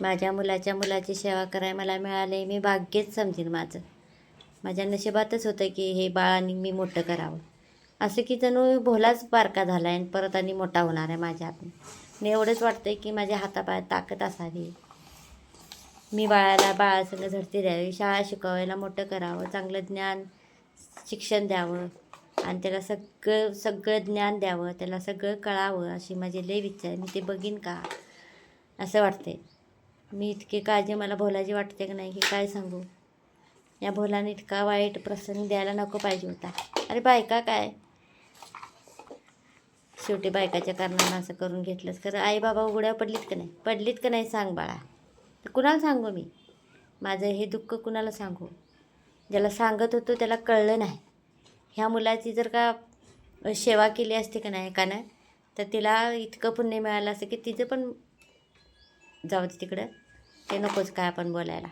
माझ्या मुलाच्या मुलाची सेवा करायला मला मिळाले, मी भाग्यच समजेन माझं. माझ्या नशिबातच होतं की हे बाळांनी मी मोठं करावं. असं की जणू भोलाच बारका झाला आहे आणि परत आणि मोठा होणार आहे माझ्या हातून. आणि एवढंच वाटतं की माझ्या हातापायात ताकद असावी. मी बाळासंग झडती द्यावी, शाळा शिकवायला मोठं करावं, चांगलं ज्ञान शिक्षण द्यावं आणि त्याला सगळं ज्ञान द्यावं, त्याला सगळं कळावं अशी माझी लई इच्छा आहे. मी ते बघीन का असं वाटते. मी इतकी काळजी मला भोलाची वाटते की नाही की काय सांगू. या भोलाने इतका वाईट प्रसंग द्यायला नको पाहिजे होता. अरे बायका काय शेवटी बायकाच्या कारणानं असं करून घेतलंच. खरं आई बाबा उघड्या पडलीत का नाही सांग बाळा. तर कुणाला सांगू मी माझं हे दुःख, कुणाला सांगू. ज्याला सांगत होतो त्याला कळलं नाही. ह्या मुलाची जर का सेवा केली असती का नाही एकानं, तर तिला इतकं पुण्य मिळालं असतं की तिचं पण जाऊ दे तिकडं, ते नकोच काय आपण बोलायला.